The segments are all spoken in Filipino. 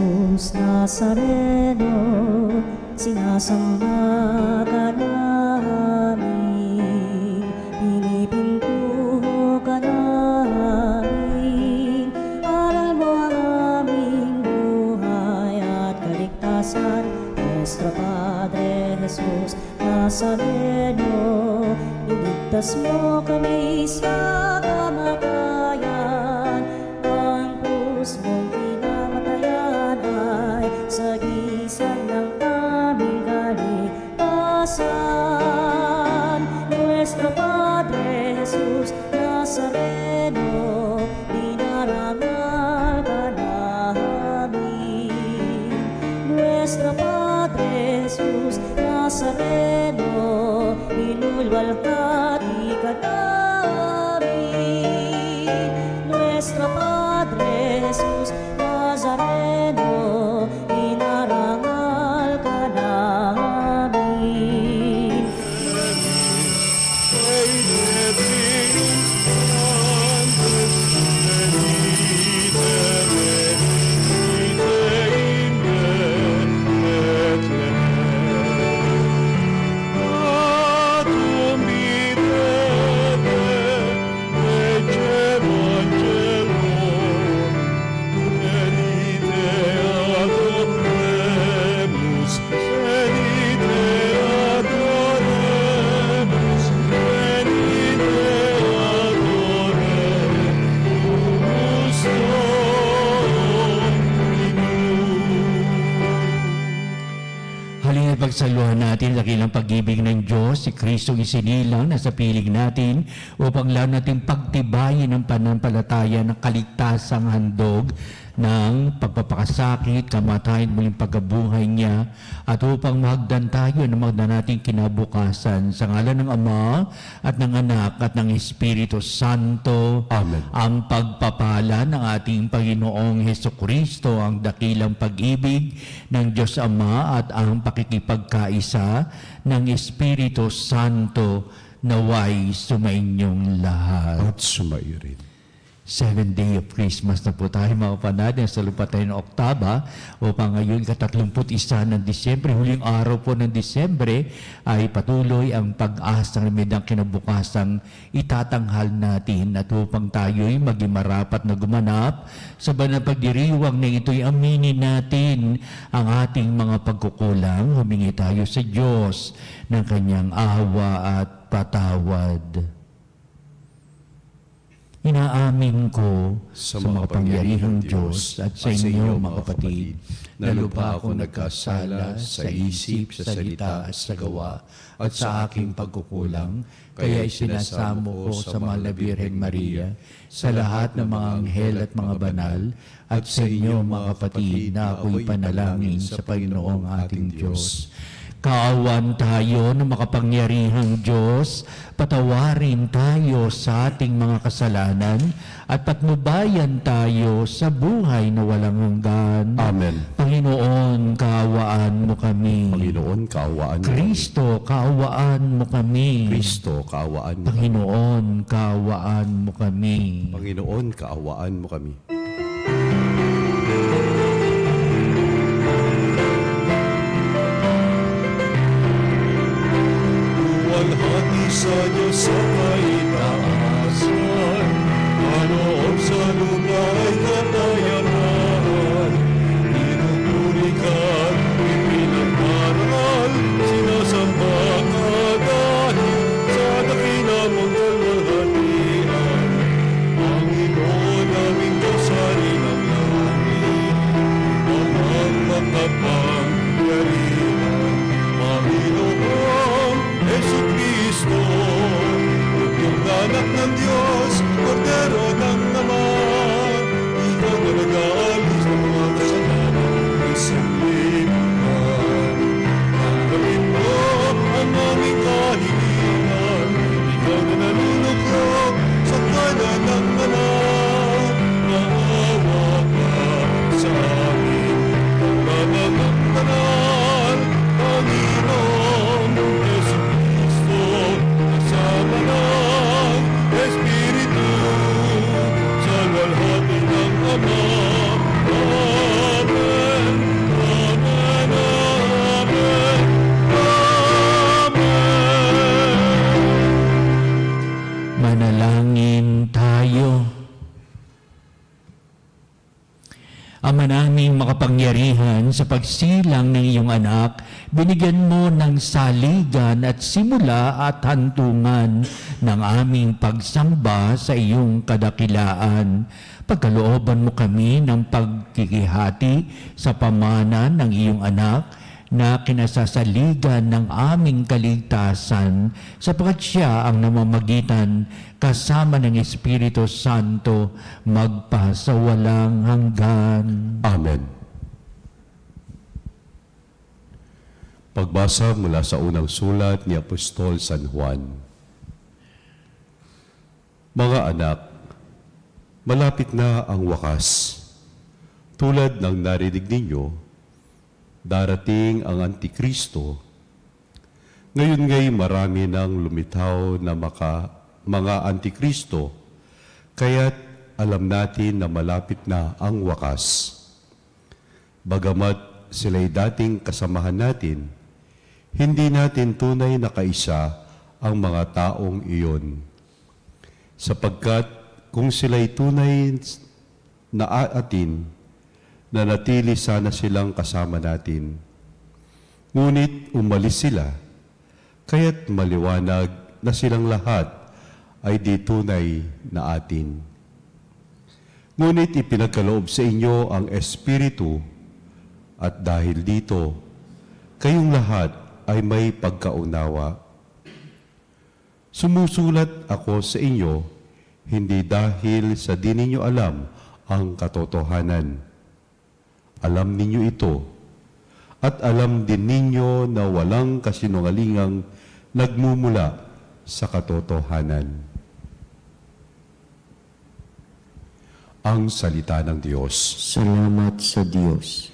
Jesus Nazareno, sinasamba ka namin, pinipintuho ka namin, aral mo ang aming buhay at kaligtasan. Nuestro Padre Jesus Nazareno, iligtas mo kami sa kamatayan, ang krus mong pinamatayan ay sagisag ng aming kaligtasan. Nuestro Padre Jesus Nazareno, dinarangal ka namin. Nuestro Padre Jesus Nazareno, inulwalhati ka namin. Nuestro Padre Jesus Nazareno, inarangal ka namin. Pagsaluhan natin sa dakilang pag-ibig ng Diyos, si Kristong isinilang na sa piling natin upang lalo natin pagtibayin ang pananampalataya ng kaligtasang handog ng pagpapakasakit, kamatayan, muling pagkabuhay niya, at upang mahagdan tayo na magdan natin kinabukasan sa ngalan ng Ama at ng Anak at ng Espiritu Santo. Amen. Ang pagpapala ng ating Panginoong Hesukristo, ang dakilang pag-ibig ng Diyos Ama at ang pakikipagkaisa ng Espiritu Santo naway sumainyong lahat. At sumaiyo rin. 7th day of Christmas na po tayo mga kapanatin sa lupa tayo ng Oktaba upang ngayon ka-31 ng Disyembre, huling araw po ng Disyembre ay patuloy ang pag-asang medang kinabukasang itatanghal natin at upang tayo'y maging marapat na gumanap sa banal pagdiriwang na ito'y aminin natin ang ating mga pagkukulang, humingi tayo sa Diyos ng kanyang awa at patawad. Inaamin ko sa makapangyarihang Diyos at sa inyo mga kapatid, na lubha ako nagkasala sa isip, sa salita at sa gawa at sa aking pagkukulang, kaya isinasamo ko sa mahal na Birhen Maria, sa lahat ng mga anghel at mga banal, at sa inyo mga kapatid na ako'y panalangin sa Panginoong ating Diyos. Kaawan tayo ng makapangyarihang Diyos, patawarin tayo sa ating mga kasalanan at patnubayan tayo sa buhay na walang hanggan. Amen. Panginoon, kaawaan mo kami. Panginoon, kaawaan mo Kristo, kaawaan mo kami. Kristo, kaawaan mo kami. Panginoon, kaawaan mo kami. Panginoon, kaawaan mo kami. Walhati sa Diyos sa kaitaasan, kaloob sa lupa ay katayanan. Pinupuri ka at ipinagmaral, sinasamba ka dahil sa dakila mong kalwalhatian. Panginoon aming Diyos makapangyarihan sa pagsilang ng iyong anak, binigyan mo ng saligan at simula at hantungan ng aming pagsamba sa iyong kadakilaan. Pagkalooban mo kami ng pagkikihati sa pamana ng iyong anak na kinasasaligan ng aming kaligtasan, sapagkat siya ang namamagitan kasama ng Espiritu Santo magpasawalang hanggan. Amen. Pagbasa mula sa unang sulat ni Apostol San Juan. Mga anak, malapit na ang wakas. Tulad ng narinig ninyo, darating ang Antikristo. Ngayon ngay marami nang lumitaw na mga Antikristo, kaya't alam natin na malapit na ang wakas. Bagamat sila'y dating kasamahan natin, hindi natin tunay na kaisa ang mga taong iyon. Sapagkat kung sila'y tunay na atin, nanatili sana silang kasama natin. Ngunit umalis sila, kaya't maliwanag na silang lahat ay di tunay na atin. Ngunit ipinagkaloob sa inyo ang Espiritu, at dahil dito, kayong lahat ay may pagkaunawa. Sumusulat ako sa inyo, hindi dahil sa di ninyo alam ang katotohanan. Alam ninyo ito, at alam din ninyo na walang kasinungalingang nagmumula sa katotohanan. Ang salita ng Diyos. Salamat sa Diyos.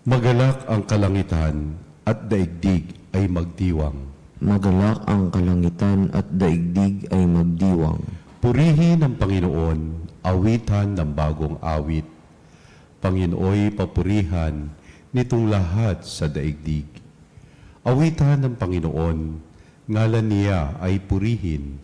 Magalak ang kalangitan at daigdig ay magdiwang. Magalak ang kalangitan at daigdig ay magdiwang. Purihin ang Panginoon, awitan ng bagong awit. Panginooy papurihan nitong lahat sa daigdig. Awitan ng Panginoon, ngalan niya ay purihin.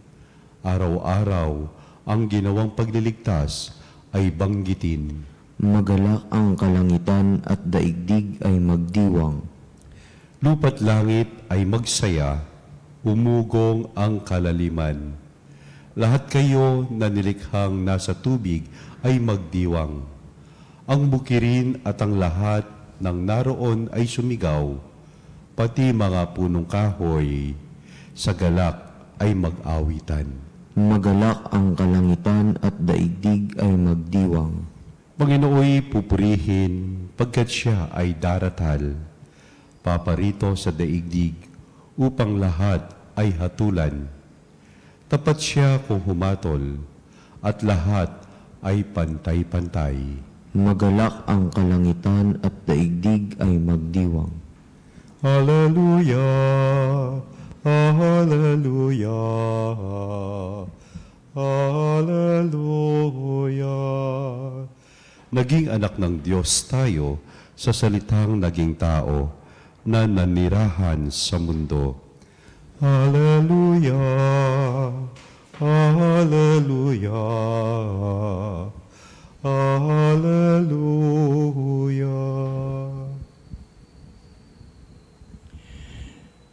Araw-araw ang ginawang pagliligtas ay banggitin. Magalak ang kalangitan at daigdig ay magdiwang. Lupa't langit ay magsaya, umugong ang kalaliman. Lahat kayo na nilikhang nasa tubig ay magdiwang. Ang bukirin at ang lahat ng naroon ay sumigaw, pati mga punong kahoy sa galak ay mag-awitan. Magalak ang kalangitan at daigdig ay magdiwang. Panginooy pupurihin pagkat siya ay daratal. Paparito sa daigdig upang lahat ay hatulan. Tapat siya kung humatol at lahat ay pantay-pantay. Magalak ang kalangitan at daigdig ay magdiwang. Hallelujah! Hallelujah! Hallelujah! Naging anak ng Diyos tayo sa salitang naging tao na nanirahan sa mundo. Hallelujah! Hallelujah! Hallelujah!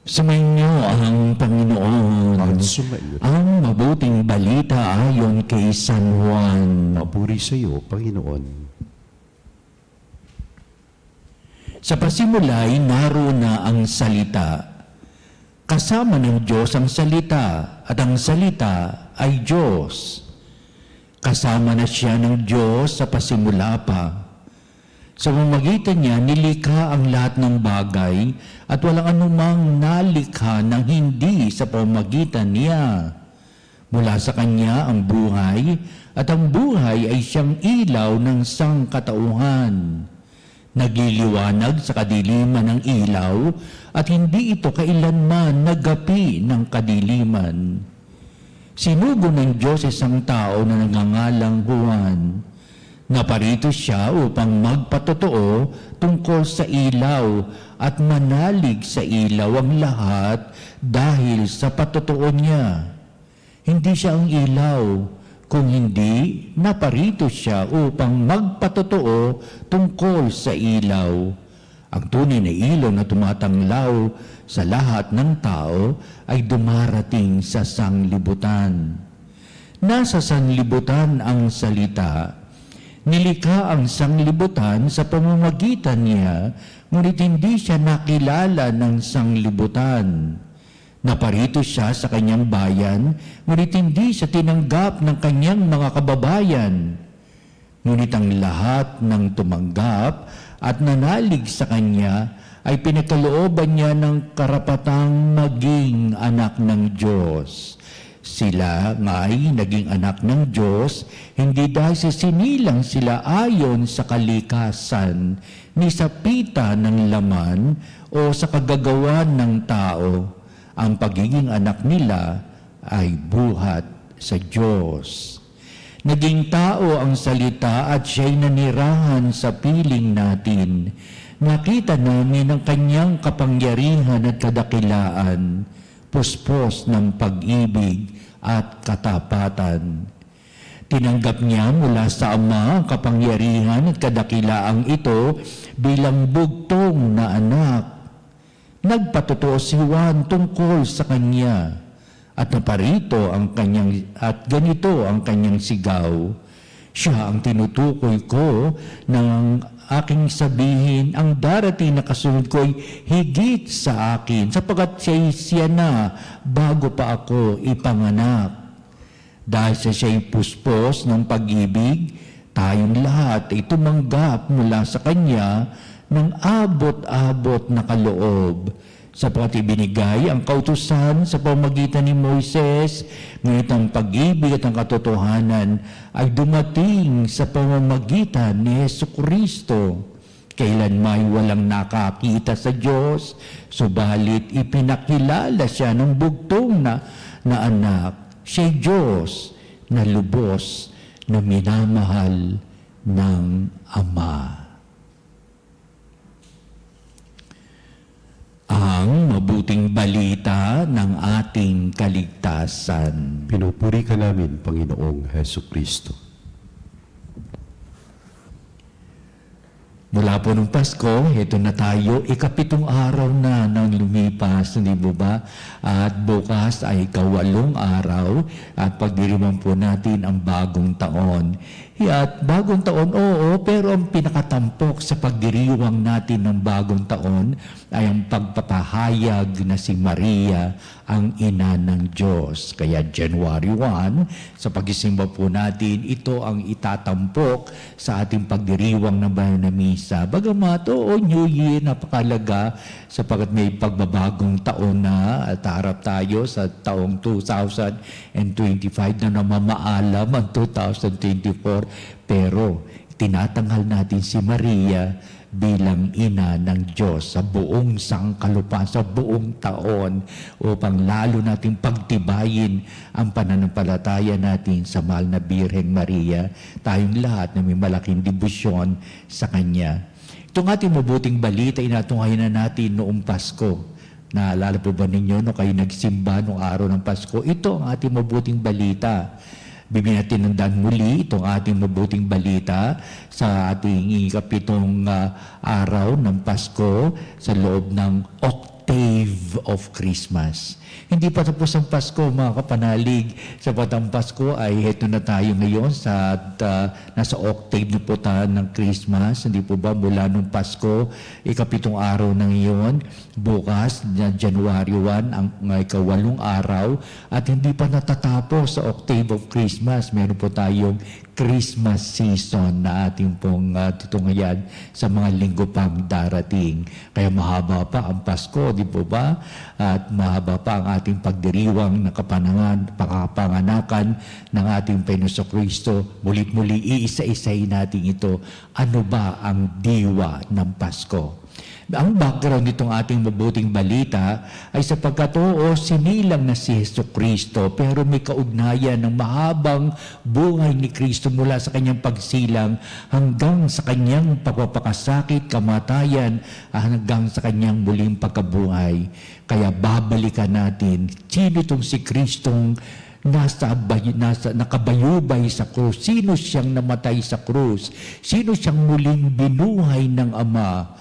Sumainyo ang Panginoon. At sumainyo. Ang mabuting balita ayon kay San Juan. Mapuri sa iyo, Panginoon. Sa pasimulay, naroon na ang salita. Kasama ng Diyos ang salita, at ang salita ay Diyos. Kasama na siya ng Diyos sa pasimula pa. Sa pamamagitan niya, nilikha ang lahat ng bagay at walang anumang nalikha ng hindi sa pamamagitan niya. Mula sa Kanya ang buhay, at ang buhay ay siyang ilaw ng sangkatauhan. Nagliliwanag sa kadiliman ng ilaw, at hindi ito kailanman nagapi ng kadiliman. Sinugo ng Diyos isang tao na nagngangalang Juan. Naparito siya upang magpatotoo tungkol sa ilaw at manalig sa ilaw ang lahat dahil sa patotoo niya. Hindi siya ang ilaw, kung hindi, naparito siya upang magpatotoo tungkol sa ilaw. Ang tunay na ilaw na tumatanglaw sa lahat ng tao ay dumarating sa sanglibutan. Nasa sanglibutan ang salita. Nilikha ang sanglibutan sa pamamagitan niya, ngunit hindi siya nakilala ng sanglibutan. Naparito siya sa kanyang bayan, ngunit hindi siya tinanggap ng kanyang mga kababayan. Ngunit ang lahat ng tumanggap at nanalig sa kanya ay pinagkalooban niya ng karapatang maging anak ng Diyos. Sila nga ay naging anak ng Diyos, hindi dahil sa sinilang sila ayon sa kalikasan, ni sa pita ng laman o sa kagagawan ng tao. Ang pagiging anak nila ay buhat sa Diyos. Naging tao ang salita at siya'y nanirahan sa piling natin. Nakita namin ang kanyang kapangyarihan at kadakilaan, puspos ng pag-ibig at katapatan. Tinanggap niya mula sa Ama ang kapangyarihan at kadakilaang ito bilang bugtong na anak. Nagpatotoo si Juan tungkol sa kanya at naparito ang kanyang at ganito ang kanyang sigaw. Siya ang tinutukoy ko ng aking sabihin, ang darating na kasunod ko ay higit sa akin, sapagkat siya na bago pa ako ipanganak. Dahil sa siya'y puspos ng pag-ibig, tayong lahat ay tumanggap mula sa kanya ng abot-abot na kaloob, sapagkat ibinigay ang kautusan sa pamamagitan ni Moises, ngunit ang pag-ibig at ang katotohanan ay dumating sa pamamagitan ni Jesucristo. Kailanman walang nakakita sa Diyos, subalit ipinakilala siya ng bugtong na anak. Siya'y Diyos na lubos na minamahal ng Ama. Ang mabuting balita ng ating kaligtasan. Pinupuri ka namin, Panginoong Hesukristo. Mula po nung Pasko, ito na tayo, ikapitong araw na nang lumipas, hindi mo ba? At bukas ay ika-8 araw at pagdiriwang po natin ang bagong taon. At bagong taon, oo, pero ang pinakatampok sa pagdiriwang natin ng bagong taon ay ang pagpapahayag na si Maria ang ina ng Diyos. Kaya January 1, sa pagisimba po natin, ito ang itatampok sa ating pagdiriwang ng Banal na Misa. Bagamat, oo, New Year, napakalaga sapagkat may pagbabagong taon na at harap tayo sa taong 2025 na namamaalam ang 2024. Pero tinatanghal natin si Maria bilang ina ng Diyos sa buong sangkalupaan, sa buong taon upang lalo natin pagtibayin ang pananampalataya natin sa mahal na Birheng Maria. Tayong lahat na may malaking debosyon sa Kanya. Itong ating mabuting balita, inatunghayan na natin noong Pasko. Naalala po ba ninyo no kayo nagsimba noong araw ng Pasko? Ito ang ating mabuting balita. Bibigyan natin ng daan muli itong ating mabuting balita sa ating ikapitong araw ng Pasko sa loob ng Octave of Christmas. Hindi pa tapos ang Pasko, mga kapanalig. Sapat ang Pasko ay heto na tayo ngayon sa nasa octave na po tayo ng Christmas. Hindi po ba mula nung Pasko, ikapitong araw na ngayon, bukas, January 1, ang ika-8 araw, at hindi pa natatapos sa Octave of Christmas. Meron po tayong Christmas season na ating pong tutunghayan sa mga linggo pang darating. Kaya mahaba pa ang Pasko, di po ba? At mahaba pa ang ating pagdiriwang ng kapanganakan ng ating Panginoon Kristo. Mulit-muli, iisa-isahin natin ito. Ano ba ang diwa ng Pasko? Ang background nitong ating mabuting balita ay sapagkat sinilang na si Jesucristo pero may kaugnayan ng mahabang buhay ni Kristo mula sa kanyang pagsilang hanggang sa kanyang pagpapakasakit, kamatayan, hanggang sa kanyang muling pagkabuhay. Kaya babalikan natin sino itong si Kristong nakabayubay sa krus. Sino siyang namatay sa krus? Sino siyang muling binuhay ng Ama?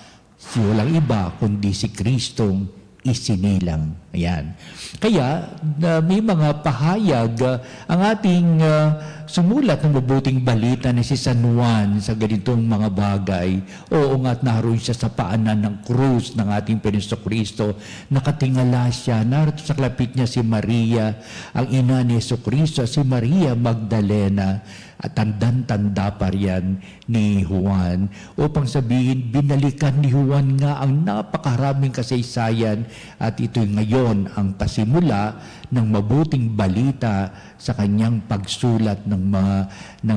Walang iba kundi si Kristong isinilang. Ayan. Kaya may mga pahayag ang ating sumulat ng mabuting balita na si San Juan sa ganitong mga bagay. Oo nga't naroon siya sa paanan ng krus ng ating Panginoong Kristo. Nakatingala siya. Narito sa kalapit niya si Maria, ang ina ni Jesucristo, si Maria Magdalena. At tandang-tanda pa riyan ni Juan upang sabihin, binalikan ni Juan nga ang napakaraming kasaysayan at ito'y ngayon ang pasimula ng mabuting balita sa kanyang pagsulat ng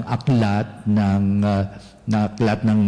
aklat ng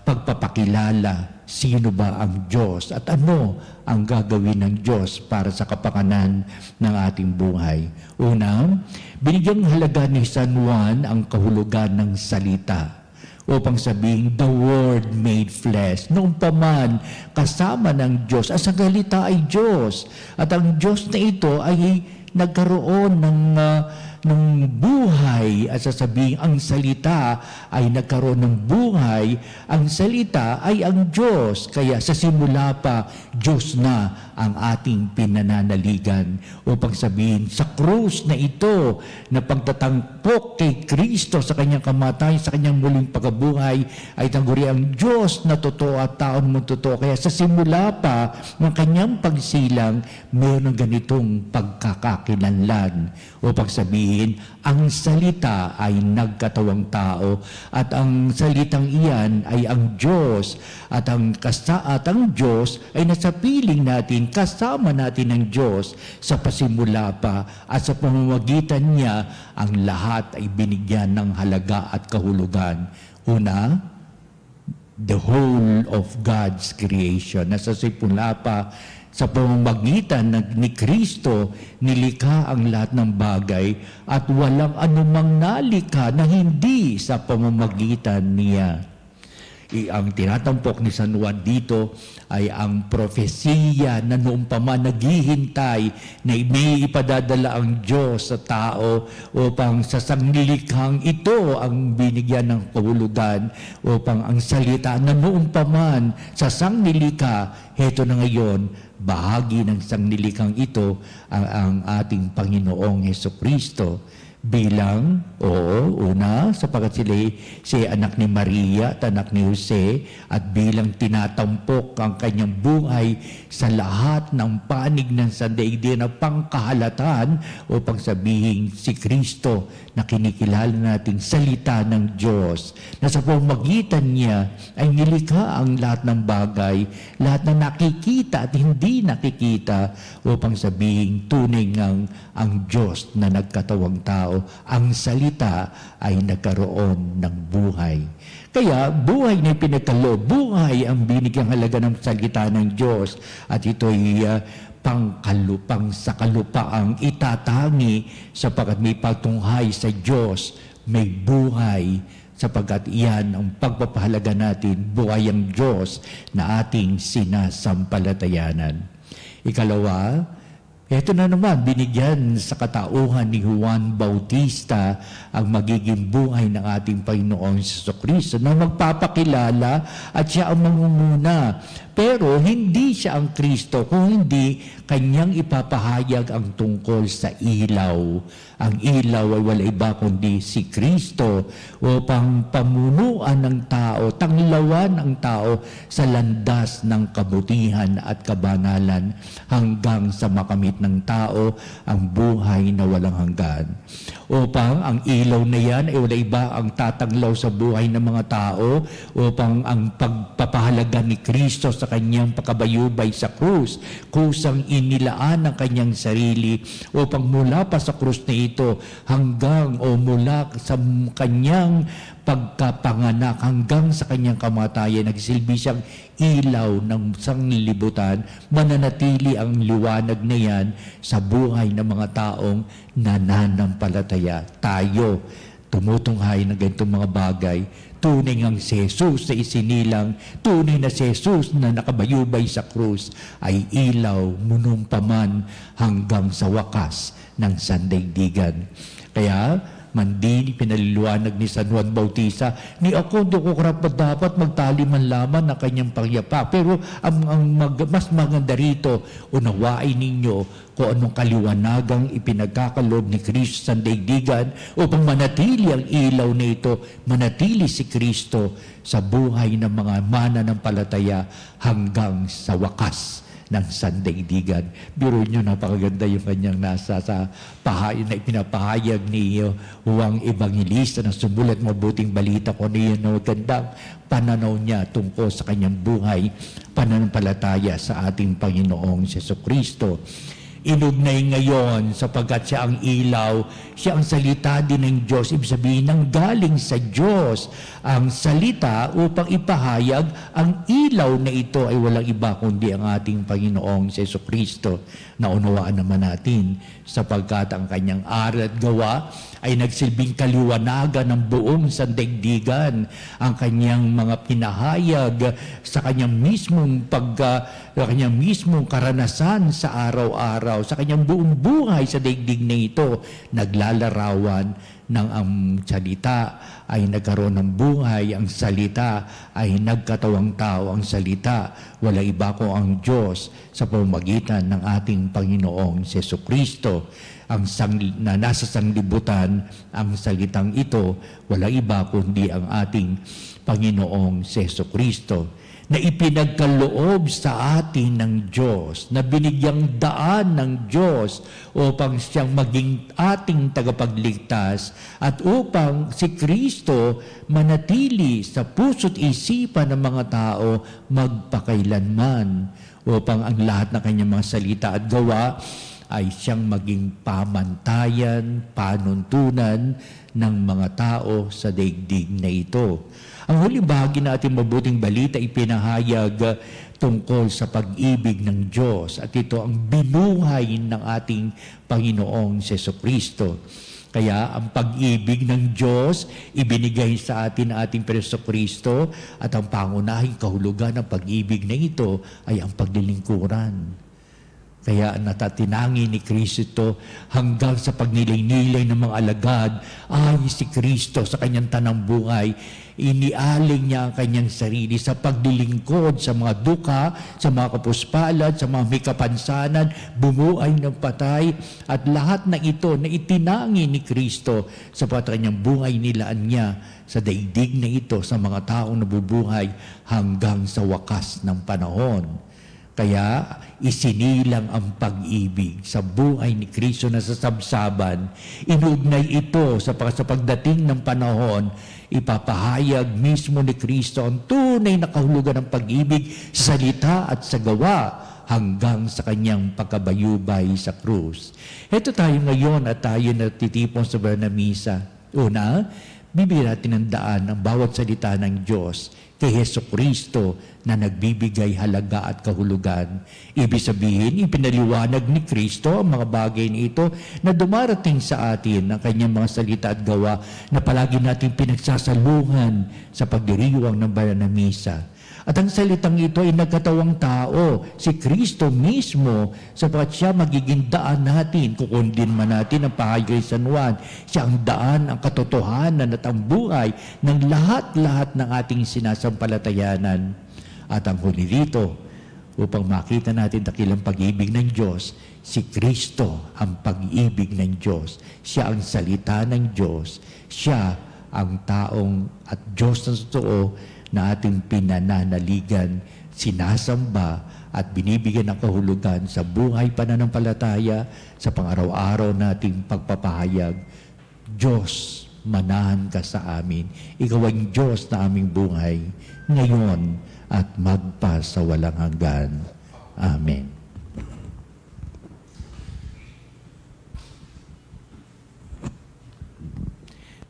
pagpapakilala. Sino ba ang Diyos at ano ang gagawin ng Diyos para sa kapakanan ng ating buhay? Una, binigyang halaga ni San Juan ang kahulugan ng salita upang sabihin, the Word made flesh. Noong pa man, kasama ng Diyos, ang salita ay Diyos. At ang Diyos na ito ay nagkaroon ng buhay at sasabihin, ang salita ay nagkaroon ng buhay, ang salita ay ang Diyos. Kaya sa simula pa, Diyos na ang ating pinananaligan upang sabihin, sa krus na ito na pagtatampok kay Kristo sa kanyang kamatayan, sa kanyang muling pagkabuhay, ay tangguri ang Diyos na totoo at taon mo totoo. Kaya sa simula pa ng kanyang pagsilang, mayroon ganitong pagkakakilanlan upang sabihin, ang salita ay nagkatawang tao at ang salitang iyan ay ang Diyos at ang Diyos ay nasa piling natin, kasama natin ng Diyos sa pasimula pa at sa pamamagitan niya ang lahat ay binigyan ng halaga at kahulugan. Una, the whole of God's creation. Nasa simula pa sa pamamagitan ni Kristo, nilikha ang lahat ng bagay at walang anumang nalikha na hindi sa pamamagitan niya. Ang tinatampok ni San Juan dito ay ang propesiya na noong pa man naghihintay na may ipadadala ang Diyos sa tao upang sa sanglilikhang ito ang binigyan ng kahulugan upang ang salita na noong pa man sa sanglilikha, heto na ngayon, bahagi ng sanglilikhang ito ang ating Panginoong Jesucristo. Bilang, una, sapagat siya anak ni Maria at anak ni Jose, at bilang tinatampok ang kanyang buhay sa lahat ng panig ng sandaigdig na pangkahalatan upang sabihin si Kristo na kinikilala nating salita ng Diyos, na sa pamamagitan niya ay nilikha ang lahat ng bagay, lahat na nakikita at hindi nakikita, upang sabihin tunay ang Diyos na nagkatawang tao. Ang salita ay nagkaroon ng buhay. Kaya buhay na pinagkaloob, buhay ang binigyang halaga ng salita ng Diyos, at ito'y pangkalupang sa kalupaang itatangi sapagkat may patunghay sa Diyos, may buhay, sapagkat iyan ang pagpapahalaga natin, buhay ang Diyos na ating sinasampalatayanan. Ikalawa, ito na naman, binigyan sa katauhan ni Juan Bautista ang magiging buhay ng ating Panginoong Jesucristo na magpapakilala at siya ang mangunguna. Pero hindi siya ang Kristo kung hindi kanyang ipapahayag ang tungkol sa ilaw. Ang ilaw ay wala iba kundi si Kristo upang pamunuan ng tao, tanglawan ang tao sa landas ng kabutihan at kabanalan hanggang sa makamit ng tao ang buhay na walang hanggan. Upang ang ilaw na yan ay wala iba ang tatanglaw sa buhay ng mga tao upang ang pagpapahalaga ni Kristo sa kanyang pagkabayubay sa krus, kusang inilaan ang kanyang sarili upang mula pa sa krus na ito hanggang mula sa kanyang pagkapanganak hanggang sa kanyang kamatayan, nagsilbi siyang ilaw ng sanglibutan, mananatili ang liwanag na yan sa buhay ng mga taong nananampalataya. Tayo tumutunghay ng ganitong mga bagay. Tunay ngang si Jesus na isinilang, tunay na si Jesus na nakabayubay sa krus ay ilaw munong paman hanggang sa wakas ng sandaigdigan. Kaya, mandini pinaliliwanag ni San Juan Bautista, ni ako do ko karapat dapat magtali man laman ng kanyang pangyapa. Pero mas maganda rito, unawain ninyo kung anong kaliwanagang ipinagkakalob ni Kristo sa daigdigan upang manatili ang ilaw na ito, manatili si Kristo sa buhay ng mga mananampalataya hanggang sa wakas ng sandaigdigan. Biro nyo, napakaganda yung kanyang nasa sa na ipinapahayag ni Juan Evangelista na sumulat mabuting balita ko niya na magandang pananaw niya tungkol sa kanyang buhay, pananampalataya sa ating Panginoong Jesucristo. Inugnay ngayon sapagkat siya ang ilaw, siya ang salita din ng Diyos. Ibig sabihin ng galing sa Diyos ang salita upang ipahayag ang ilaw na ito ay walang iba kundi ang ating Panginoong Jesucristo. Naunawaan naman natin sapagkat ang kanyang aral at gawa ay nagsilbing kaliwanagan ng buong sandaigdigan. Ang kanyang mga pinahayag sa kanyang mismong kanyang mismong karanasan sa araw-araw, sa kanyang buong buhay sa daigdig na ito, naglalarawan ng ang salita ay nagkaroon ng buhay, ang salita ay nagkatawang tao, ang salita wala iba ko ang Diyos sa pamamagitan ng ating Panginoong Jesucristo. Na nasa sanglibutan, ang salitang ito wala iba kundi ang ating Panginoong Jesucristo, na ipinagkaloob sa atin ng Diyos, na binigyang daan ng Diyos upang siyang maging ating tagapagligtas at upang si Kristo manatili sa puso't isipan ng mga tao magpakailanman, upang ang lahat ng kanyang mga salita at gawa ay siyang maging pamantayan, panuntunan ng mga tao sa daigdig na ito. Ang huling bahagi natin mabuting balita ipinahayag tungkol sa pag-ibig ng Diyos, at ito ang binuhay ng ating Panginoong Jesucristo. Kaya ang pag-ibig ng Diyos ibinigay sa atin ng ating Jesucristo, at ang pangunahing kahulugan ng pag-ibig na ito ay ang paglilingkuran. Kaya natatinangin ni Kristo hanggang sa pagnilay-nilay ng mga alagad ay si Kristo sa kanyang tanang buhay. Inialing niya ang kanyang sarili sa paglilingkod sa mga duka, sa mga kapuspalad, sa mga may kapansanan, bumuhay ng patay, at lahat ng ito na itinangin ni Kristo sa kanyang buhay nilaan niya sa daigdig na ito sa mga taong nabubuhay hanggang sa wakas ng panahon. Kaya isinilang ang pag-ibig sa buhay ni Kristo na sasabsaban. Inugnay ito sa pagdating ng panahon, ipapahayag mismo ni Kristo ang tunay na kahulugan ng pag-ibig sa salita at sa gawa hanggang sa kanyang pagkabayubay sa krus. Ito tayo ngayon at tayo natitipon sa banal na misa. Una, bibigyan natin ng daan ang bawat salita ng Diyos kay Jesucristo na nagbibigay halaga at kahulugan. Ibig sabihin, ipinaliwanag ni Kristo ang mga bagay nito na dumarating sa atin ang kanyang mga salita at gawa na palagi natin pinagsasaluhan sa pagdiriwang ng banal na misa. At ang salitang ito ay nagkatawang tao, si Kristo mismo, sapagat siya magiging daan natin, kukundin man natin ang pahayag ni San Juan. Siya ang daan, ang katotohanan at ang buhay ng lahat-lahat ng ating sinasampalatayanan. At ang huli dito, upang makita natin dakilang pag-ibig ng Diyos, si Kristo ang pag-ibig ng Diyos. Siya ang salita ng Diyos. Siya ang taong at Diyos na totoo na ating pinananaligan, sinasamba at binibigyan ng kahulugan sa buhay pananampalataya, sa pang-araw-araw nating pagpapahayag. Diyos, manahan ka sa amin. Ikaw ang Diyos na aming buhay, ngayon at magpa sa walang hanggan. Amen.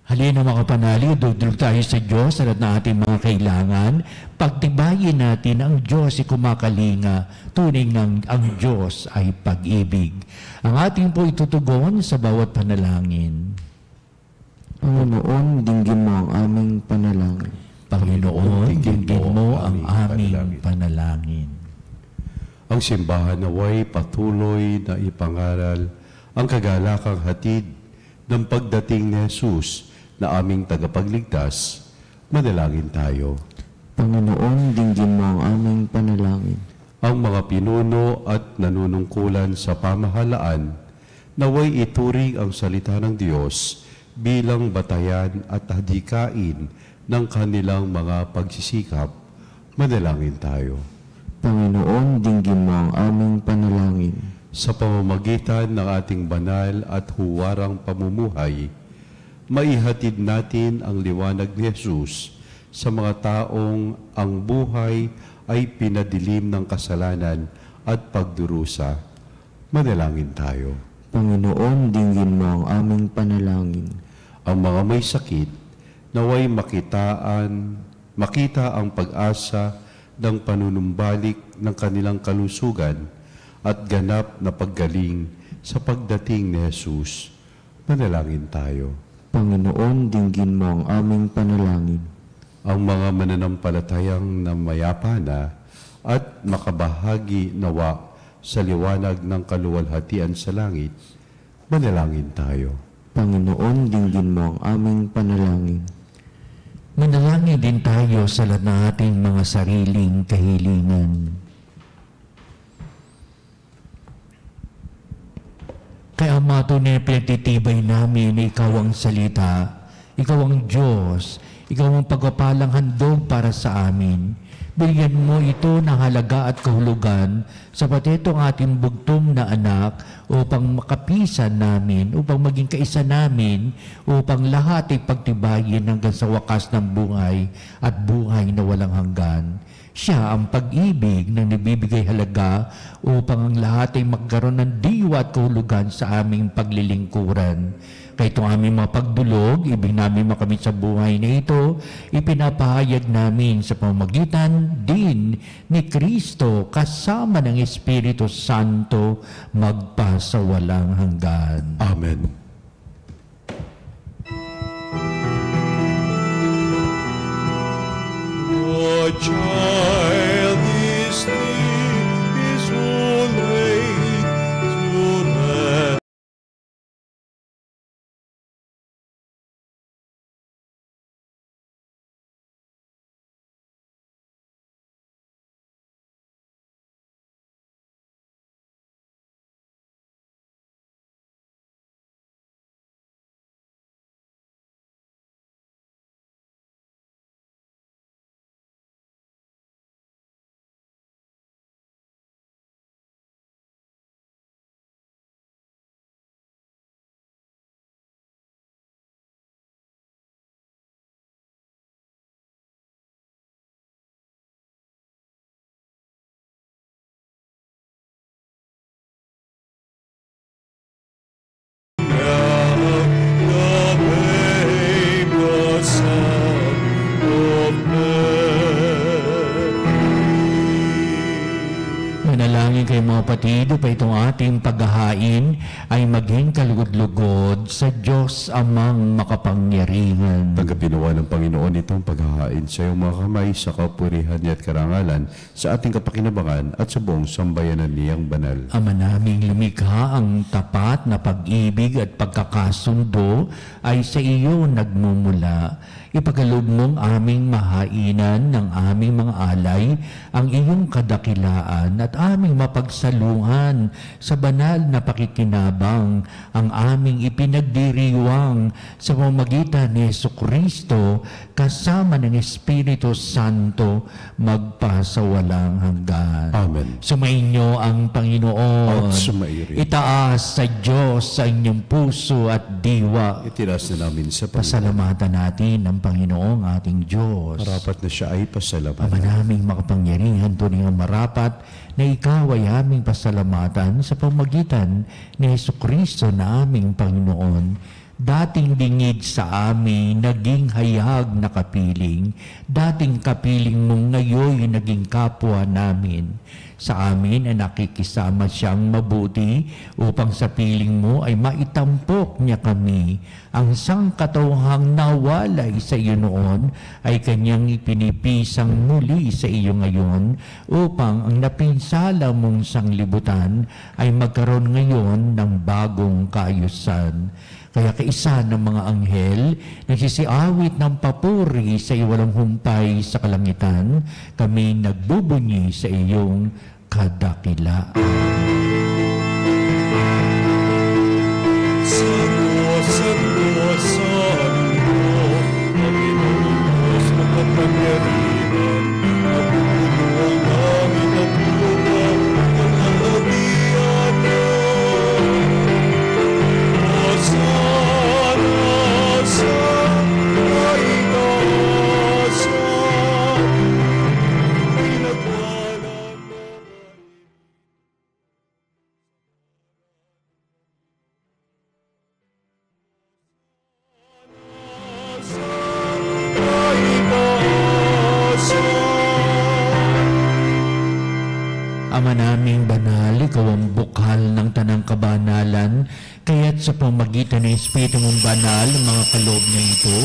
Halina mga kapanalig, dudulog tayo sa Diyos at na ating mga kailangan. Pagtibayin natin ang Diyos ay kumakalinga, tunay ng ang Diyos ay pag-ibig. Ang ating po itutugon sa bawat panalangin. Panginoon, dinggin mo ang aming panalangin. Panginoon, dinggin mo ang aming panalangin. Ang simbahan naway patuloy na ipangaral ang kagalakang hatid ng pagdating ni Jesus na aming tagapagligtas. Manalangin tayo. Panginoon, dinggin mo ang aming panalangin. Ang mga pinuno at nanunungkulan sa pamahalaan naway ituring ang salita ng Diyos bilang batayan at hadikain ng kanilang mga pagsisikap. Manalangin tayo. Panginoon, dinggin mo ang aming panalangin. Sa pamamagitan ng ating banal at huwarang pamumuhay, maihatid natin ang liwanag ni Jesus sa mga taong ang buhay ay pinadilim ng kasalanan at pagdurusa. Manalangin tayo. Panginoon, dinggin mo ang aming panalangin. Ang mga may sakit, naway makita ang pag-asa ng panunumbalik ng kanilang kalusugan at ganap na paggaling sa pagdating ni Jesus. Manalangin tayo. Panginoon, dinggin mo ang aming panalangin. Ang mga mananampalatayang na mayapana at makabahagi nawa sa liwanag ng kaluwalhatian sa langit. Manalangin tayo. Panginoon, dinggin mo ang aming panalangin. Manalangin din tayo sa lahat ng ating mga sariling kahilingan. Kaya matunay pinagtitibay namin na ikaw ang salita, ikaw ang Diyos, ikaw ang pagpapalang handog para sa amin. Bigyan mo ito ng halaga at kahulugan sapat itong ating bugtong na anak upang makapisan namin, upang maging kaisa namin, upang lahat ay pagtibayin hanggang sa wakas ng buhay at buhay na walang hanggan. Siya ang pag-ibig na nabibigay halaga upang ang lahat ay magkaroon ng diwa at kahulugan sa aming paglilingkuran. Kaya itong aming mga pagdulog, ibig namin makamit sa buhay na ito, ipinapahayag namin sa pamamagitan din ni Kristo kasama ng Espiritu Santo magpasawalang hanggan. Amen. A child is asleep, is awake to rest. Manalangin kayo mga kapatid, upang itong ating paghahain ay maging kalugod-lugod sa Diyos amang makapangyarihan. Tanggapin nawa ng Panginoon itong paghahain sa iyong mga kamay sa kapurihan niya at karangalan sa ating kapakinabangan at sa buong sambayanan niyang banal. Ama naming lumikha, ang tapat na pag-ibig at pagkakasundo ay sa iyo nagmumula. Ipagkaloob mong aming mahainan ng aming mga alay, ang iyong kadakilaan at aming mapagsalungan sa banal na pakikinabang, ang aming ipinagdiriwang sa pamamagitan ni Jesucristo kasama ng Espiritu Santo magpasawalang hanggan. Amen. Sumainyo ang Panginoon. At sumairin. Itaas sa Diyos sa inyong puso at diwa. Itiras na namin sa Panginoon. Pasalamatan natin ang Panginoong ating Diyos. Marapat na siya ay pasalamatan. Ama naming makapangyarihan, tunay ang marapat na ikaw ay aming pasalamatan sa pamagitan ni Jesucristo na aming Panginoon. Dating bingid sa amin, naging hayag na kapiling. Dating kapiling mong ngayoy naging kapwa namin. Sa amin ay nakikisama siyang mabuti upang sa piling mo ay maitampok niya kami. Ang sangkatauhang nawalay sa iyo noon ay kanyang ipinipisang muli sa iyo ngayon upang ang napinsala mong sanglibutan ay magkaroon ngayon ng bagong kaayusan. Kaya kaisa ng mga anghel, nagsisiawit ng papuri sa iwalang humpay sa kalangitan, kami nagbubunyi sa iyong kadakilaan. Santo, Santo, Santo, Panginoon Diyos makapangyarihan, napupuno ang langit at lupa ng alagian mo. Ama naming banal, ikaw ang bukal ng tanang kabanalan, kaya't sa pamagitan ng Espiritu mong banal, mga kaloob na ito,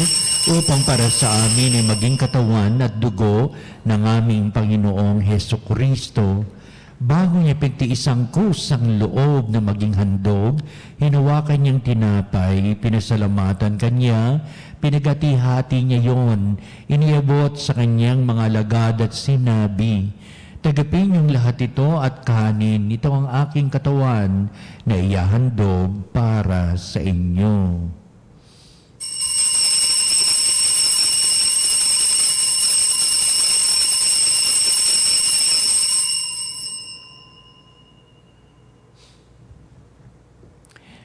upang para sa amin ay maging katawan at dugo ng aming Panginoong Hesukristo. Bago niya pagtiis ang kusang loob na maging handog, hinawakan niyang tinapay, pinasalamatan kanya, pinagati-hati niya yon, iniabot sa kanyang mga alagad at sinabi, "Tagapin yung lahat ito at kanin, ito ang aking katawan na iyahandog para sa inyo."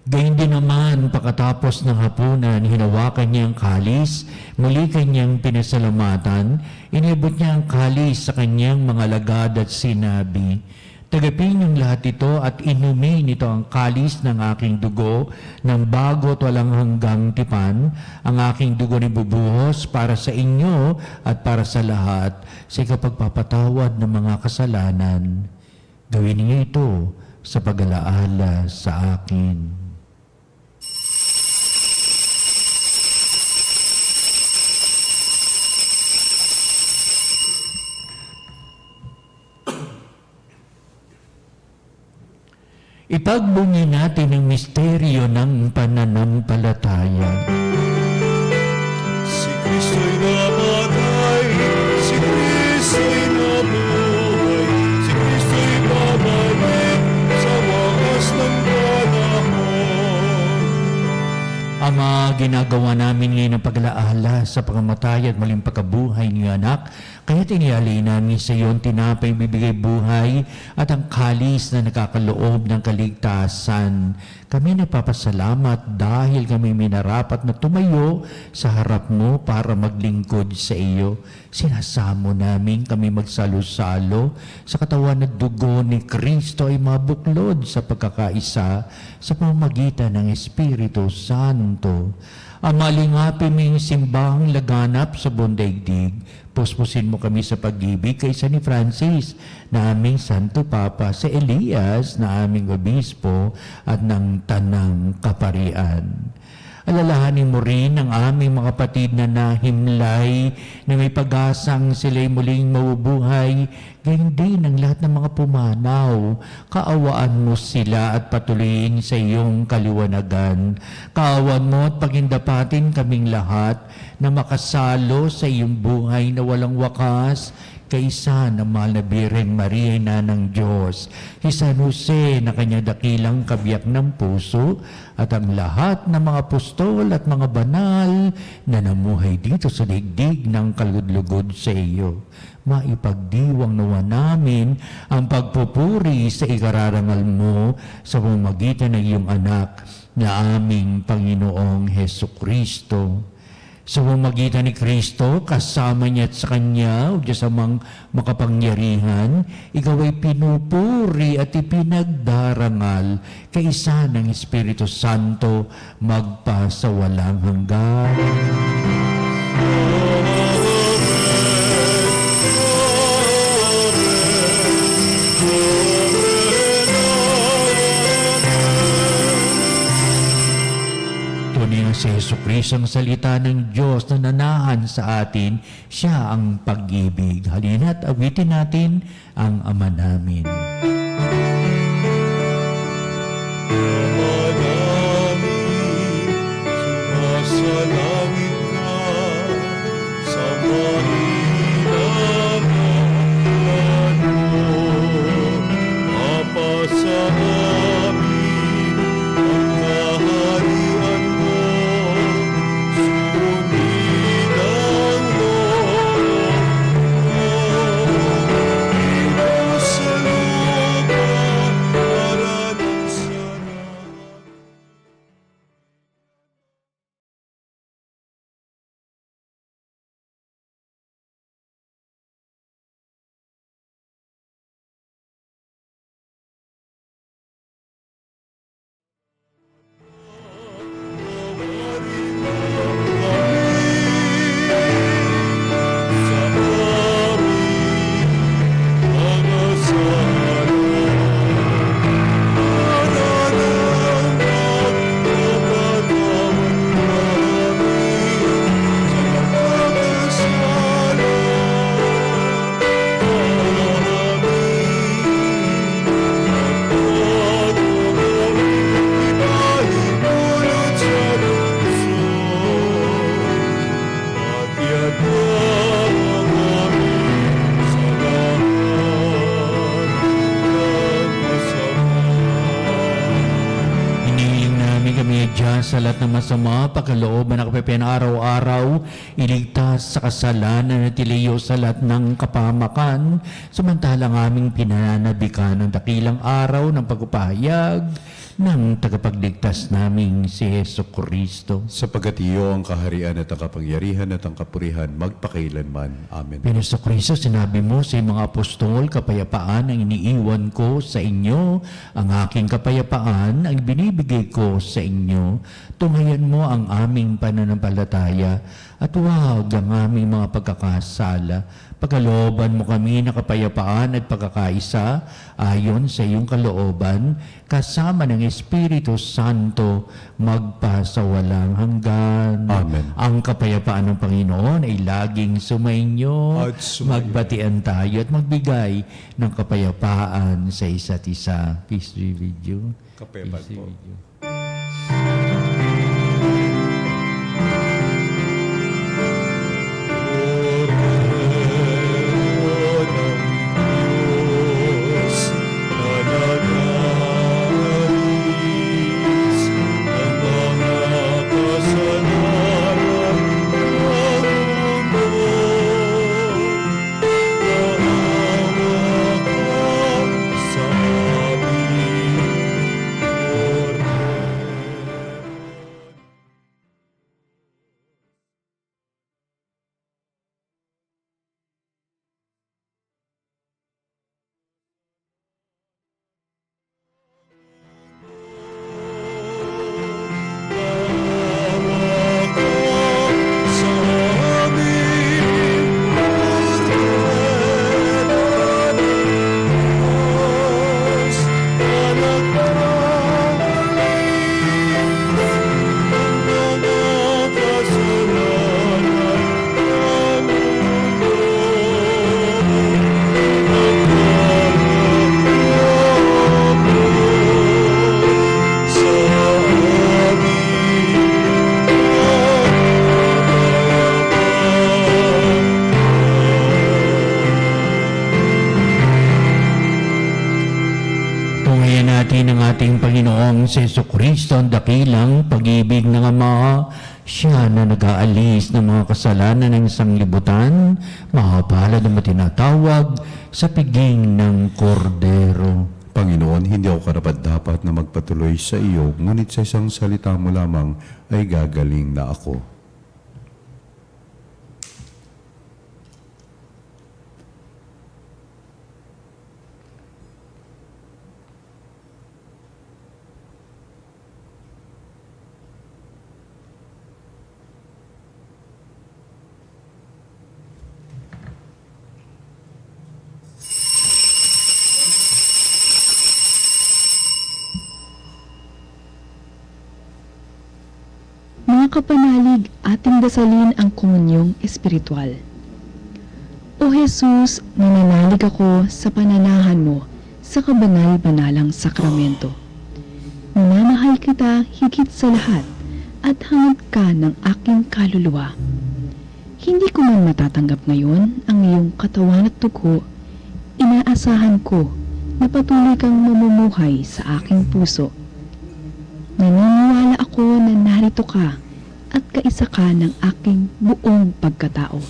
Gayun din naman, pagkatapos ng hapunan, hinawakan niya ang kalis, muli kanyang pinasalamatan, inibot niya ang kalis sa kanyang mga alagad at sinabi, "Tagapin niyong lahat ito at inumin ito ang kalis ng aking dugo ng bago at walang hanggang tipan, ang aking dugo ni bubuhos para sa inyo at para sa lahat sa ikapagpapatawad ng mga kasalanan. Gawin niyo ito sa pag-alaala sa akin." Ipagbunyi natin ang misteryo ng pananampalataya. Si Kristo'y namatay, si Kristo'y nabuhay, si Kristo'y babalik sa wakas ng panahon. Ama, ginagawa namin ngayon ang pag-alaala sa pagkamatay at maling pagkabuhay ni anak, kaya tiniali namin sa iyo ang tinapay bibigay buhay at ang kalis na nakakaloob ng kaligtasan. Kami nagpapasalamat dahil kami minarapat na tumayo sa harap mo para maglingkod sa iyo. Sinasamo namin kami magsalo-salo sa katawan at dugo ni Kristo ay mabuklod sa pagkakaisa sa pamamagitan ng Espiritu Santo. Amalingapin mo yung simbahang laganap sa buong daigdig. Puspusin mo kami sa pag-ibig kay San Francis na aming Santo Papa, sa Elias na aming Obispo at ng Tanang Kaparian. Alalahanin mo rin ang aming mga kapatid na nahimlay na may pag-asang sila'y muling mabubuhay, gayon din ang lahat ng mga pumanaw. Kaawaan mo sila at patuloyin sa iyong kaliwanagan. Kaawaan mo at pagindapatin kaming lahat na makasalo sa iyong buhay na walang wakas, kaysa na mahal na Birheng Maria na ng Diyos, si San Jose na kanyang dakilang kabiyak ng puso, at ang lahat ng mga apostol at mga banal na namuhay dito sa digdig ng kalugod-lugod sa iyo. Maipagdiwang nawa namin ang pagpupuri sa ikararangal mo sa pamamagitan ng iyong anak na aming Panginoong Hesukristo. Sa pamamagitan ni Kristo, kasama niya at sa Kanya, o Diyos amang makapangyarihan, ikaw ay pinupuri at ipinagdarangal kaisa ng Espiritu Santo magpa sa walang hanggan. Tunay nga si Jesucristo ang salita ng Diyos na nanahan sa atin, siya ang pag-ibig. Halina't awitin natin ang Ama namin. Ama namin, sumasalangit ka, samahin ang mo, mapasa amin ang kaharian mo, sunin ang loob mo, dito sa lupa para ng sarap. Sa lahat ng masama, pagkalooban na kapapayan araw-araw, iligtas sa kasalanan at iliyo sa lahat ng kapahamakan, samantalang aming pinananabikan ng dakilang araw ng pagpapahayag ng tagapagligtas naming si Jesucristo. Sapagat iyo ang kaharian at ang kapangyarihan at ang kapurihan magpakailanman. Amen. Jesucristo, sinabi mo sa mga apostol, kapayapaan ang iniiwan ko sa inyo, ang aking kapayapaan ang binibigay ko sa inyo. Tunghayan mo ang aming pananampalataya at huwag ang aming mga pagkakasala. Pagkalooban mo kami na kapayapaan at pagkakaisa ayon sa iyong kalooban, kasama ng Espiritu Santo magpa sa walang hanggan. Amen. Ang kapayapaan ng Panginoon ay laging sumainyo. At sumainyo. Magbatian tayo at magbigay ng kapayapaan sa isa't isa. Peace be with you. Kapayapaan Peace be po. with you. Ating Panginoong Jesucristo, ang dakilang pag-ibig ng Ama, siya na nag-aalis ng mga kasalanan ng sanglibutan, makapalad na matinatawag sa piging ng kordero. Panginoon, hindi ako karapat-dapat na magpatuloy sa iyo, ngunit sa isang salita mo lamang ay gagaling na ako. kapanalig, ating dasalin ang komunyong espiritual. O Jesus, nananalig ako sa pananahan mo sa kabanal-banalang sakramento. Minamahal kita higit sa lahat at hangad ka ng aking kaluluwa. Hindi ko man matatanggap ngayon ang iyong katawan at dugo, inaasahan ko na patuloy kang mamumuhay sa aking puso. Naniniwala ako na narito ka at kaisa ka ng aking buong pagkatao.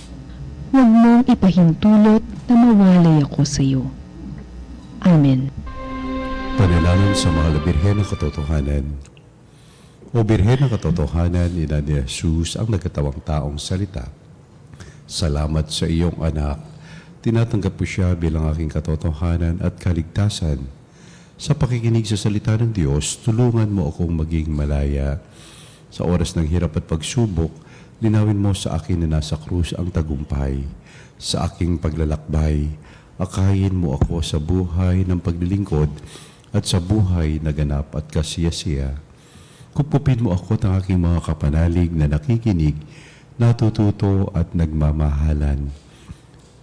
Huwag mong ipahintulot na mawalay ako sa iyo. Amen. Panalangin sa mahal na Birhen ng Katotohanan. O Birhen ng Katotohanan, ina ni Jesus ang nagkatawang taong salita. Salamat sa iyong anak. Tinatanggap ko siya bilang aking katotohanan at kaligtasan. Sa pakikinig sa salita ng Diyos, tulungan mo akong maging malaya. Sa oras ng hirap at pagsubok, linawin mo sa akin na nasa krus ang tagumpay. Sa aking paglalakbay, akayin mo ako sa buhay ng paglilingkod at sa buhay na ganap at kasiyasiya. Kupupin mo ako ng aking mga kapanalig na nakikinig, natututo at nagmamahalan.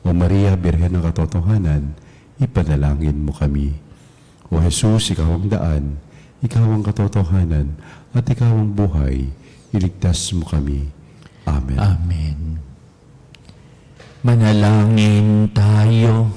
O Maria, Birhen ng Katotohanan, ipanalangin mo kami. O Jesus, ikaw ang daan, ikaw ang katotohanan, at ikaw ang buhay, iligtas mo kami. Amen. Amen. Manalangin tayo.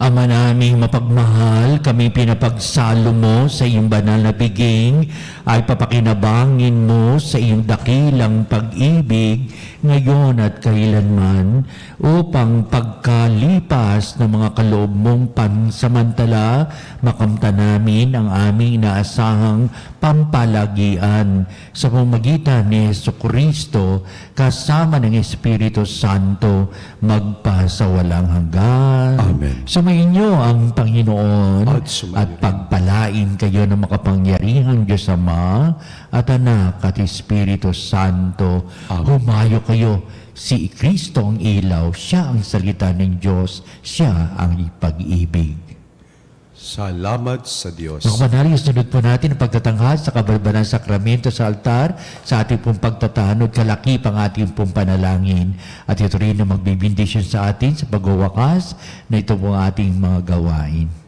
Ama naming mapagmahal, kami pinapagsalo mo sa iyong banal na biging ay papakinabangin mo sa iyong dakilang pag-ibig ngayon at kailanman upang pagkalipas ng mga kaloob mong pansamantala makamta namin ang aming inaasahang pampalagian sa pamamagitan ni Jesucristo kasama ng Espiritu Santo magpasawalang hanggan. Amen. Sumainyo ang Panginoon At pagpalain kayo ng makapangyarihang Diyos Ama at Anak at Espiritu Santo. Amen. Humayo kayo. Si Kristo ang ilaw, siya ang salita ng Diyos, siya ang pag-ibig. Salamat sa Diyos. Mga kapanalig, sunod po natin ang pagtatanghal sa kabalbalang sakramento sa altar sa ating pong pagtatanod, kalakip ang ating pong panalangin. At ito rin ang magbibindisyon sa atin sa pagwawakas na ito pong ating mga gawain.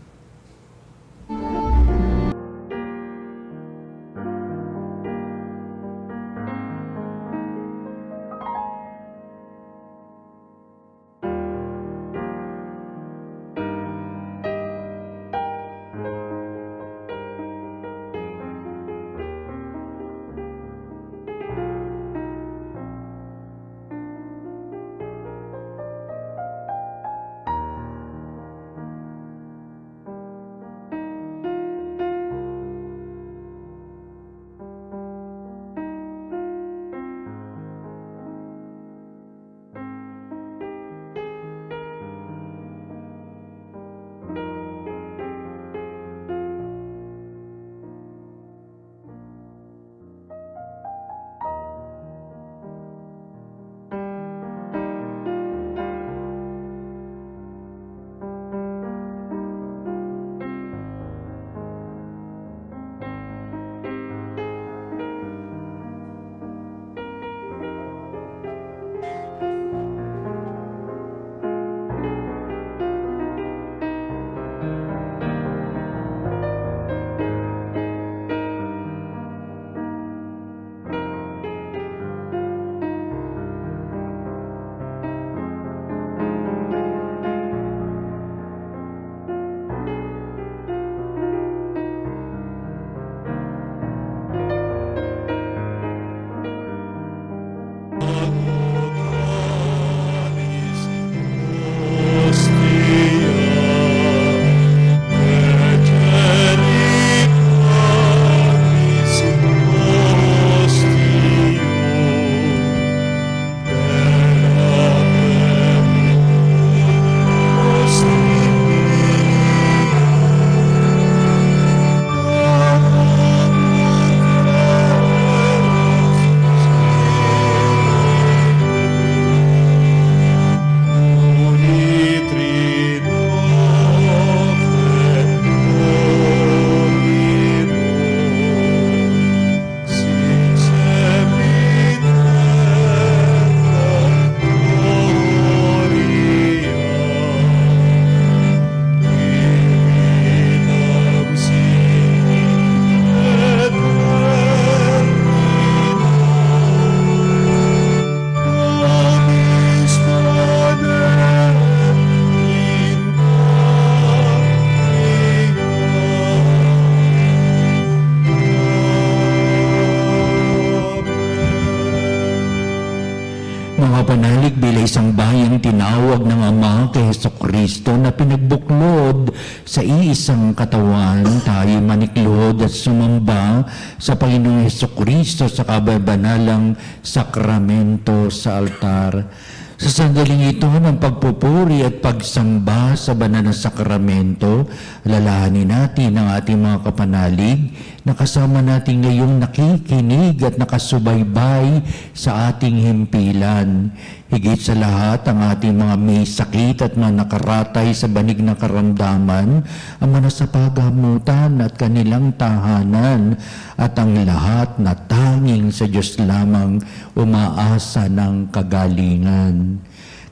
isang bayang tinawag ng Ama kay Hesukristo na pinagbuklod sa iisang katawan, tayo maniklod at sumamba sa Panginoong Hesukristo sa kababanalang sakramento sa altar. Sa sandaling ito ng pagpupuri at pagsamba sa banal na sakramento, alalahanin natin ang ating mga kapanalig na kasama natin ngayong nakikinig at nakasubaybay sa ating himpilan. Higit sa lahat, ang ating mga may sakit at mga nakaratay sa banig na karamdaman, ang mga sa paghamutan at kanilang tahanan, at ang lahat na tanging sa Diyos lamang umaasa ng kagalingan.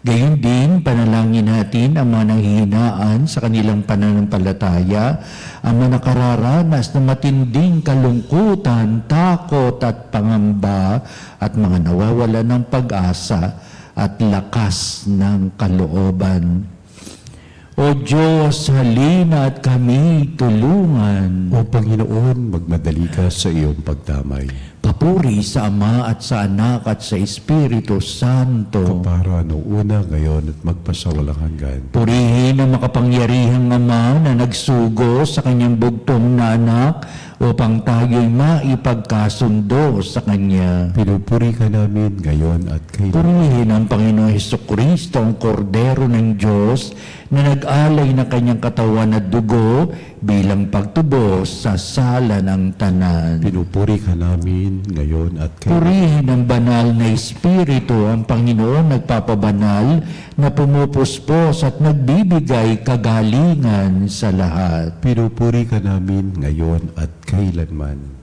Gayon din, panalangin natin ang mga nanghihinaan sa kanilang pananampalataya, ang mga nakararanas na matinding kalungkutan, takot at pangamba, at mga nawawalan ng pag-asa at lakas ng kalooban. O Diyos, halina at kami tulungan. O Panginoon, magmadali ka sa iyong pagdamay. Papuri sa Ama at sa Anak at sa Espiritu Santo. Kapara noong una, ngayon at magpasawalang hanggan. Purihin ang makapangyarihang Ama na nagsugo sa kanyang bugtong na anak upang tayo'y maipagkasundo sa Kanya. Pinupuri ka namin ngayon at kailan. Purihin ang Panginoong Hesukristo, ang Kordero ng Diyos, na nag-alay ng kanyang katawan at dugo bilang pagtubos sa sala ng tanan. Pinupuri ka namin ngayon at kailan. Purihin ang banal na Espiritu, ang Panginoon nagpapabanal na pumupuspos at nagbibigay kagalingan sa lahat. Pinupuri ka namin ngayon at kailanman.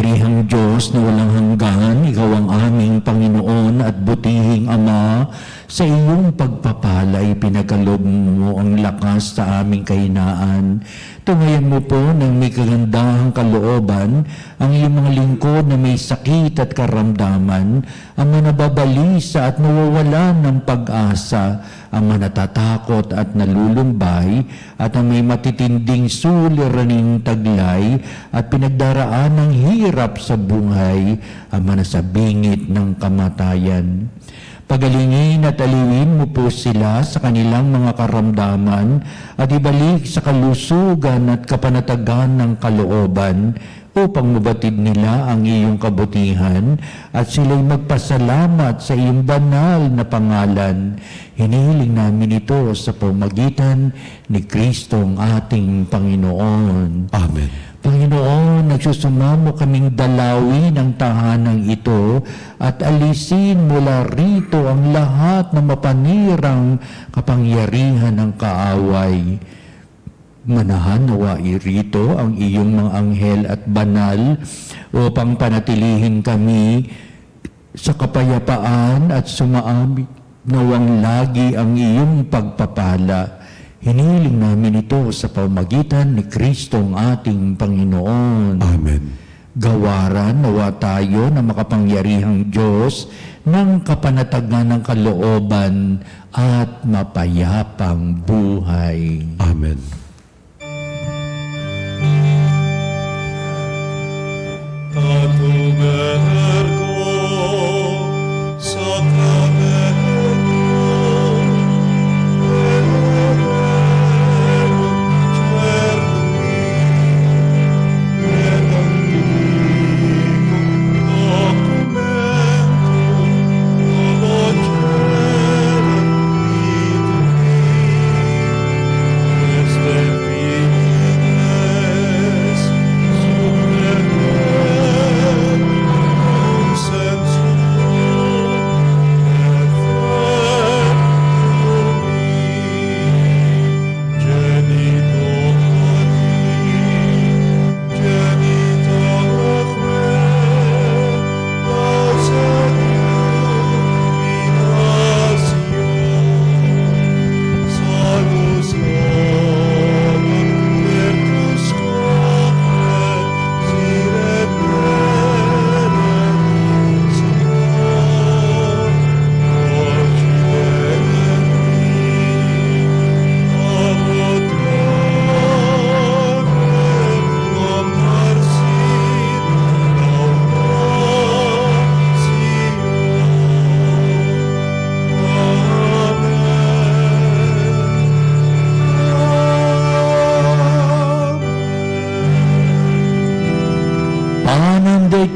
Makapangyarihang Diyos na walang hanggan, Ikaw ang aming Panginoon at butihing Ama, sa iyong pagpapalay pinagkaloob mo ang lakas sa aming kahinaan. Tungayan mo po ng may kagandahang kalooban ang iyong mga lingkod na may sakit at karamdaman, ang mga nababalisa at nawawalan ng pag-asa, ang mga natatakot at nalulumbay, at ang may matitinding suliraning taglay at pinagdaraan ng hirap sa buhay, ang mga nasa bingit ng kamatayan. Pagalingin at aliwin mo po sila sa kanilang mga karamdaman at ibalik sa kalusugan at kapanatagan ng kalooban. upang mabatid nila ang iyong kabutihan at sila'y magpasalamat sa iyong banal na pangalan. Hinihiling namin ito sa pamamagitan ni Kristong ating Panginoon. Amen. Panginoon, nagsusumamo kaming dalawin ang tahanang ito at alisin mula rito ang lahat ng mapanirang kapangyarihan ng kaaway. Manahan nawa irito ang iyong mga anghel at banal upang panatilihin kami sa kapayapaan at sumaami nawang lagi ang iyong pagpapala. Hiniling namin ito sa pamamagitan ni Kristong ating Panginoon. Amen. Gawaran nawa tayo ng makapangyarihang Diyos ng kapanatagan ng kalooban at mapayapang buhay. Amen. Tatubergo sacramento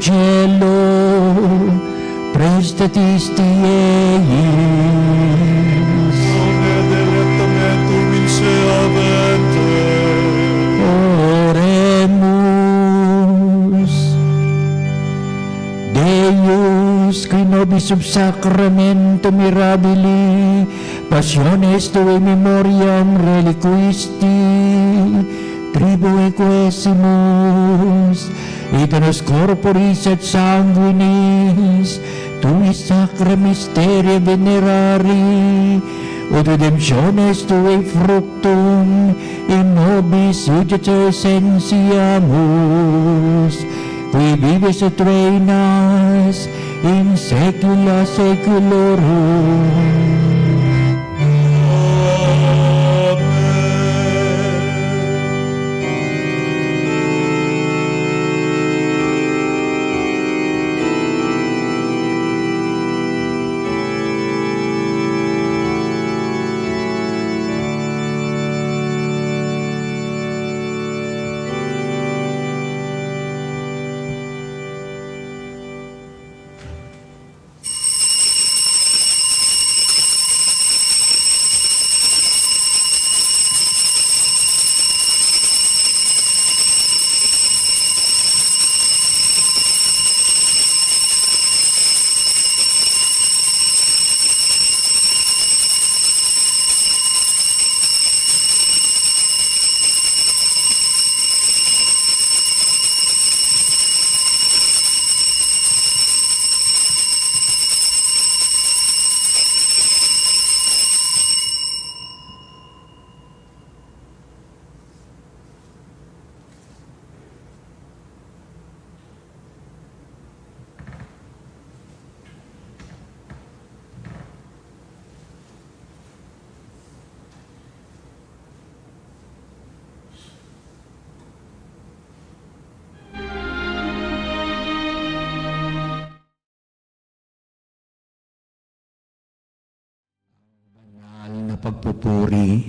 cielo, prestatisti eis. Oremus. Deus, qui nobis sub sacramento mirabili, passiones tue memoriam reliquisti, tribue quesimus, et nos corporis et sanguinis tui sacra mysteria venerari, ut redemptiones tui fructum in nobis udite essentiamus, qui vives et reinas in saecula saeculorum. Pagpupuri,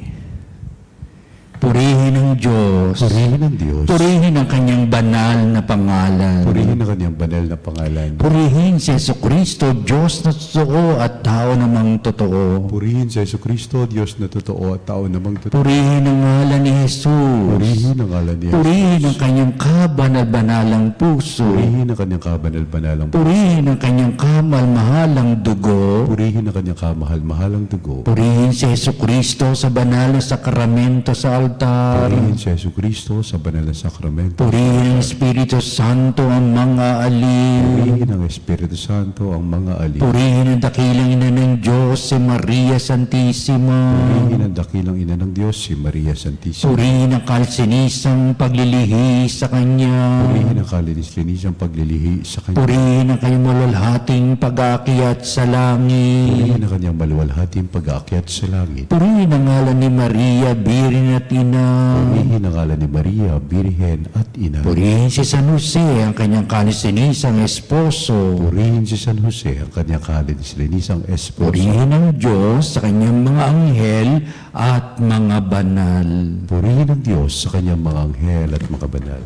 purihin ng Diyos. Purihin ang Diyos. Purihin ang kanyang banal na pangalan. Purihin ang kanyang banal na pangalan. Purihin si Jesucristo, Diyos na totoo at tao namang totoo. Purihin si Jesucristo, Diyos na totoo at tao namang totoo. Purihin ang ngalan ni Jesus. Purihin ang ngalan niya. Purihin ang kanyang kabanal-banalang puso. Purihin ang kanyang kabanal-banalang puso. Purihin ang kanyang kamal-mahalang dugo. Purihin ang kanyang kamahal-mahalang dugo. Purihin si Jesucristo sa banal na sakramento sa altar. Purihin si Jesucristo sa banal na sakramento. Purihin ang Espiritu Santo ang mga aliw. Purihin ang Espiritu Santo ang mga aliw. Purihin ang dakilang ina ng Diyos, si Maria Santissima. Purihin ang dakilang ina ng Diyos, si Maria Santissima. Purihin ang kalsinisang paglilihi sa Kanya. Purihin ang kalinis-linisang paglilihi sa kanya. Purihin ang kanyang malalhating pag-aakyat sa langit. Purihin ang kanyang maluwalhating pag-aakyat sa langit. Purihin ang ngalan ni Maria, Birhen at Ina. Purihin ang ngalan ni Maria, Birhen at Ina. Purihin si San Jose, ang kanyang kalisinisang esposo. Purihin si San Jose, ang kanyang kalinis-linisang esposo. Purihin ang Diyos sa kanyang mga anghel at mga banal. Purihin ang Diyos sa kanyang mga anghel at mga banal.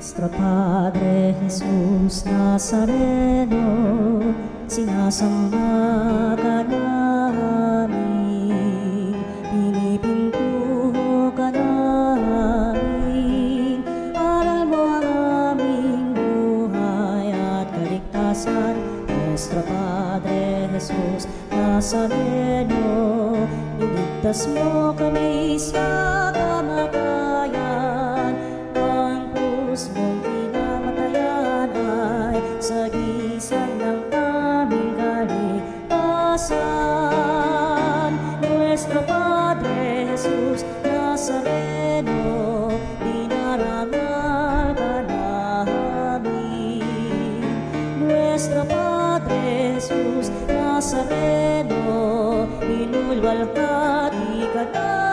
Nuestro Padre Jesus Nazareno, sinasamba ka namin, pinipintuho ka namin, aral mo ang aming buhay at kaligtasan. Nuestro Padre Jesus Nazareno, iligtas mo kami sa kamatayan, ang krus mong pinamatayan ay sagisag ng aming kaligtasan. Nuestro Padre Jesus Nazareno, dinarangal ka namin. Nuestro Padre Jesus Nazareno, inulwalhati ka namin.